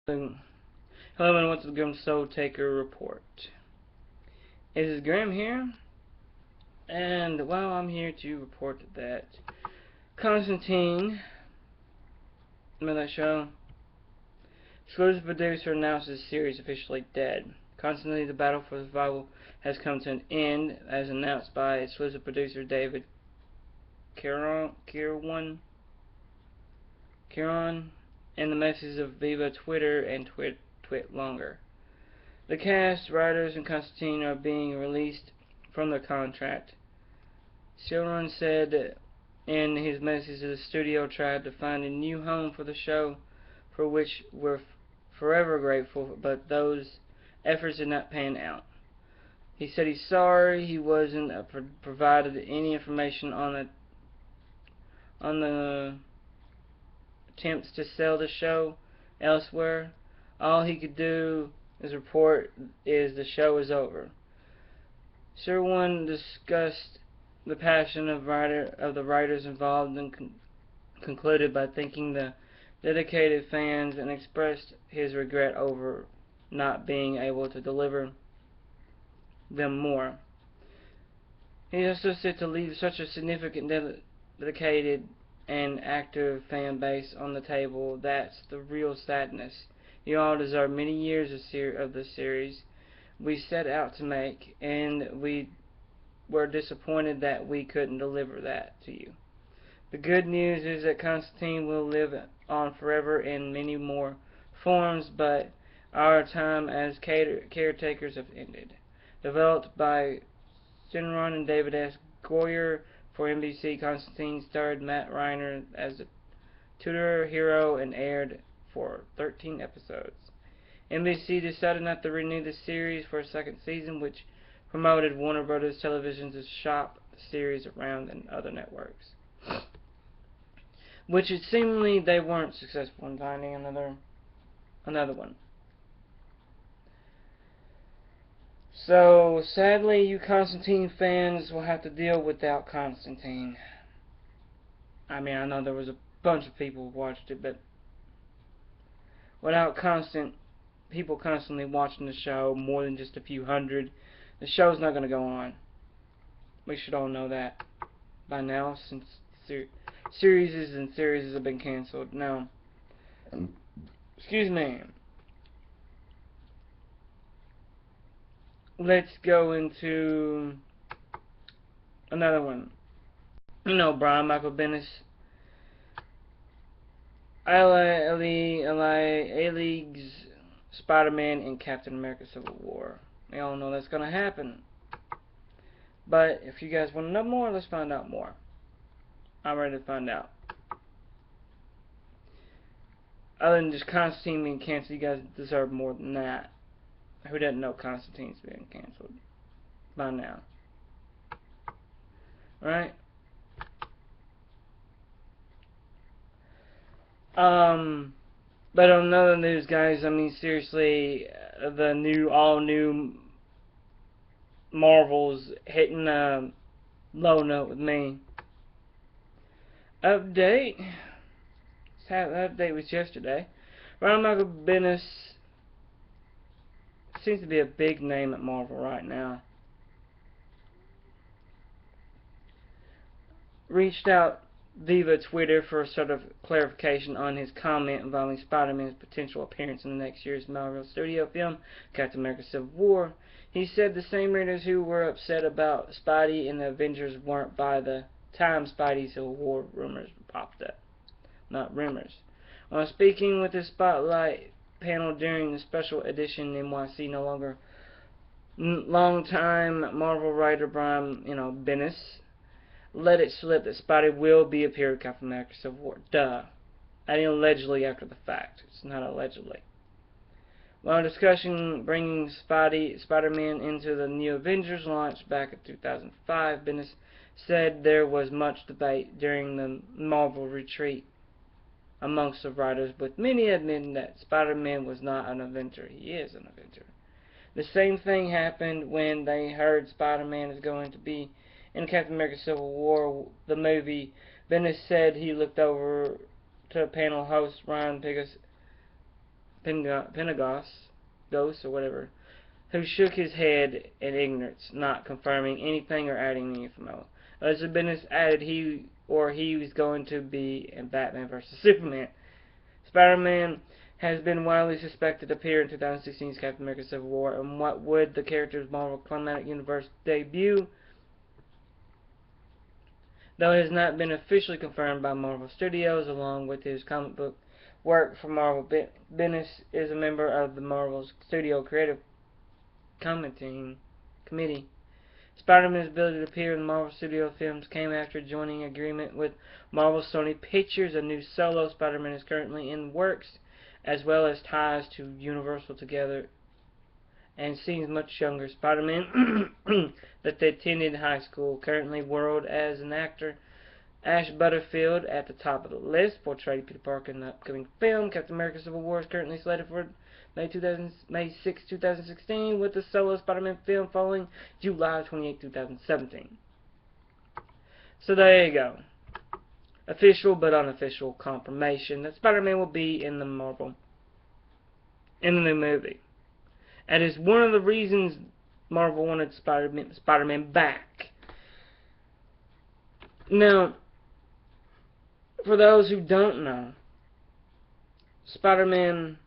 Hello and what's the Grim Soul Taker report? It is Grim here, and well, I'm here to report that Constantine, remember that show? Exclusive producer announces series officially dead. Constantly, the battle for survival has come to an end, as announced by exclusive producer David Caron, in the messages of Viva Twitter and Twit longer. The cast, writers, and Constantine are being released from their contract. Caron said in his message the studio tried to find a new home for the show, for which we're forever grateful, but those efforts did not pan out. He said he's sorry he wasn't provided any information on the attempts to sell the show elsewhere. All he could do is report is the show is over. Sherwin discussed the passion of the writers involved and concluded by thanking the dedicated fans and expressed his regret over not being able to deliver them more. He also said to leave such a significant, dedicated, and active fan base on the table, that's the real sadness. You all deserve many years of the series we set out to make, and we were disappointed that we couldn't deliver that to you. The good news is that Constantine will live on forever in many more forms, but our time as caretakers have ended. Developed by Shenron and David S. Goyer for NBC, Constantine starred Matt Reiner as a tutor hero and aired for 13 episodes. NBC decided not to renew the series for a second season, which promoted Warner Brothers Television to shop the series around in other networks. Which it seemingly they weren't successful in finding another one. So sadly, you Constantine fans will have to deal without Constantine. I mean, I know there was a bunch of people who watched it, but without people constantly watching the show, more than just a few hundred, the show's not going to go on. We should all know that by now, since series have been canceled. Now, excuse me. Let's go into another one. You know, Brian Michael Bendis, A-League's Spider-Man and Captain America Civil War. We all know that's going to happen. But if you guys want to know more, let's find out more. I'm ready to find out. Other than just Constantine being canceled, you guys deserve more than that. Who doesn't know Constantine's being canceled by now? Right? But on other news, guys, I mean, seriously, the all new Marvel's hitting a low note with me. Update. The update was yesterday. Brian Michael Bendis seems to be a big name at Marvel right now. Reached out via Twitter for sort of clarification on his comment involving Spider-Man's potential appearance in the next year's Marvel Studio film, Captain America Civil War. He said the same readers who were upset about Spidey and the Avengers weren't by the time Spidey Civil War rumors popped up. Not rumors. While speaking with the Spotlight panel during the special edition NYC, no longer long-time Marvel writer Brian, Bendis, let it slip that Spidey will be appearing in Captain America Civil War. Duh. Adding allegedly after the fact. It's not allegedly. While discussing bringing Spider-Man into the New Avengers launch back in 2005, Bendis said there was much debate during the Marvel retreat amongst the writers, with many admitting that Spider-Man was not an Avenger. He is an Avenger. The same thing happened when they heard Spider-Man is going to be in Captain America Civil War, the movie. Bendis said he looked over to panel host Ryan Ghost or whatever, who shook his head in ignorance, not confirming anything or adding any info. As Bendis added, he was going to be in Batman vs. Superman. Spider-Man has been widely suspected to appear in 2016's Captain America Civil War, and what would the character's Marvel Cinematic Universe debut, though it has not been officially confirmed by Marvel Studios. Along with his comic book work for Marvel, Bendis is a member of the Marvel Studio Creative Committee. Spider-Man's ability to appear in Marvel Studio films came after joining agreement with Marvel Sony Pictures. A new solo Spider-Man is currently in works, as well as ties to Universal together, and seems much younger. Spider-Man that they attended high school, currently world as an actor. Ash Butterfield at the top of the list, portrayed Peter Parker in the upcoming film. Captain America Civil War is currently slated for May 6, 2016, with the solo Spider-Man film following July 28, 2017. So there you go. Official but unofficial confirmation that Spider-Man will be in the new movie. And it's one of the reasons Marvel wanted Spider-Man back. Now, for those who don't know, Spider-Man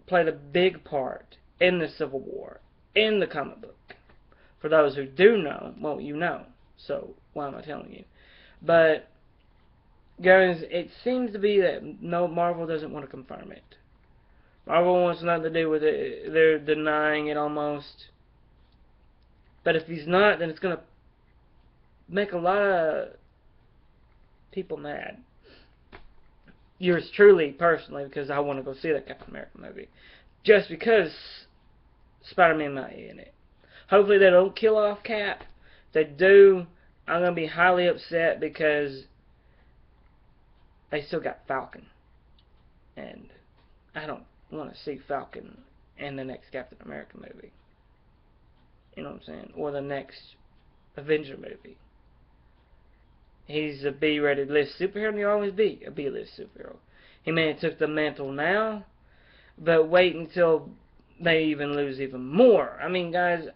played a big part in the Civil War, in the comic book. For those who do know, well, you know, so why am I telling you? But, guys, it seems to be that Marvel doesn't want to confirm it. Marvel wants nothing to do with it. They're denying it almost. But if he's not, then it's going to make a lot of people mad. Yours truly, personally, because I want to go see that Captain America movie. Just because Spider-Man might be in it. Hopefully they don't kill off Cap. If they do, I'm going to be highly upset because they still got Falcon. And I don't want to see Falcon in the next Captain America movie. You know what I'm saying? Or the next Avenger movie. He's a B-rated list superhero, and he'll always be a B-list superhero. He may have took the mantle now, but wait until they even lose even more. I mean, guys,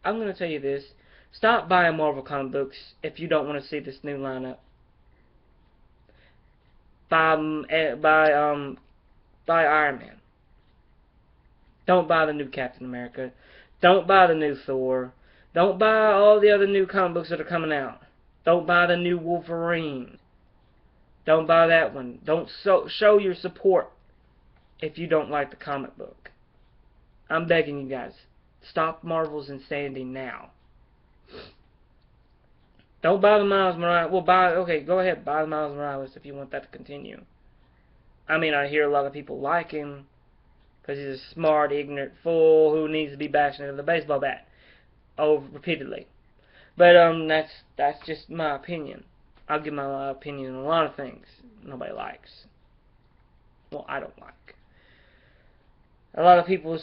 I'm going to tell you this. Stop buying Marvel comic books if you don't want to see this new lineup. Buy Iron Man. Don't buy the new Captain America. Don't buy the new Thor. Don't buy all the other new comic books that are coming out. Don't buy the new Wolverine. Don't buy that one. Don't show your support if you don't like the comic book. I'm begging you guys. Stop Marvel's insanity now. Don't buy the Miles Morales. Well, okay, go ahead. Buy the Miles Morales if you want that to continue. I mean, I hear a lot of people like him because he's a smart, ignorant fool who needs to be bashing into the baseball bat. Repeatedly. But that's just my opinion. I'll give my opinion on a lot of things nobody likes. Well, I don't like. A lot of people.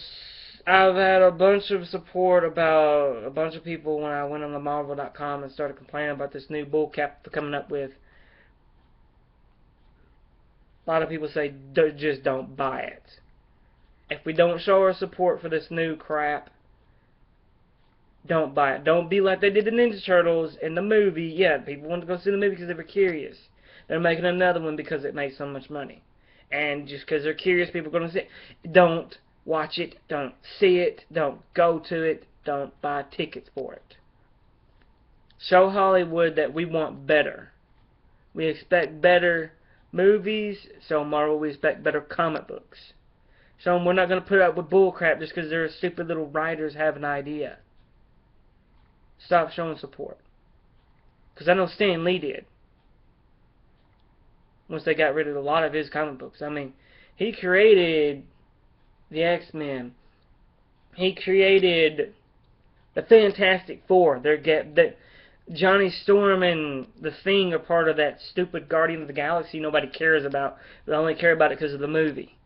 I've had a bunch of support about a bunch of people when I went on the Marvel.com and started complaining about this new bullcrap they're coming up with. A lot of people say just don't buy it. If we don't show our support for this new crap, don't buy it. Don't be like they did the Ninja Turtles in the movie. Yeah, people wanted to go see the movie because they were curious. They're making another one because it made so much money. And just because they're curious, people are going to see it. Don't watch it. Don't see it. Don't go to it. Don't buy tickets for it. Show Hollywood that we want better. We expect better movies. Show Marvel we expect better comic books. Show them we're not going to put up with bullcrap just because their stupid little writers have an idea. Stop showing support. Because I know Stan Lee did. Once they got rid of a lot of his comic books. I mean, he created the X-Men. He created the Fantastic Four. Johnny Storm and the Thing are part of that stupid Guardian of the Galaxy nobody cares about. They only care about it because of the movie.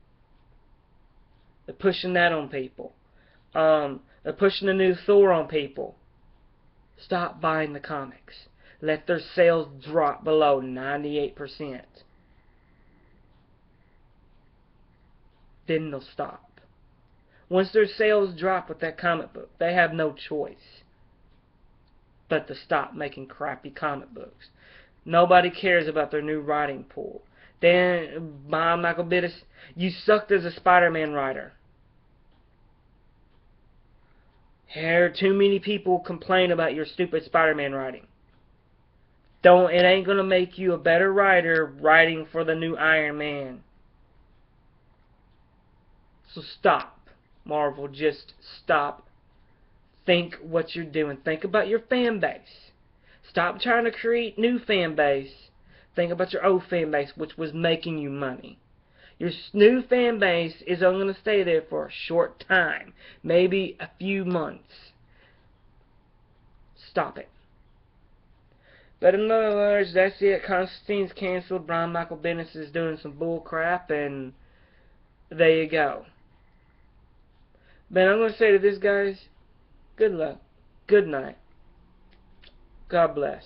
They're pushing that on people. They're pushing the new Thor on people. Stop buying the comics. Let their sales drop below 98%. then they'll stop. Once their sales drop with that comic book, they have no choice but to stop making crappy comic books. Nobody cares about their new writing pool. Then, Michael Bendis, you sucked as a Spider-Man writer. Here, too many people complain about your stupid Spider-Man writing. It ain't gonna make you a better writer writing for the new Iron Man. So stop, Marvel. Just stop. Think what you're doing. Think about your fan base. Stop trying to create new fan base. Think about your old fan base, which was making you money. Your new fan base is only going to stay there for a short time. Maybe a few months. Stop it. But in other words, that's it. Constantine's canceled. Brian Michael Bendis is doing some bull crap, and there you go. But I'm going to say to this, guys, good luck. Good night. God bless.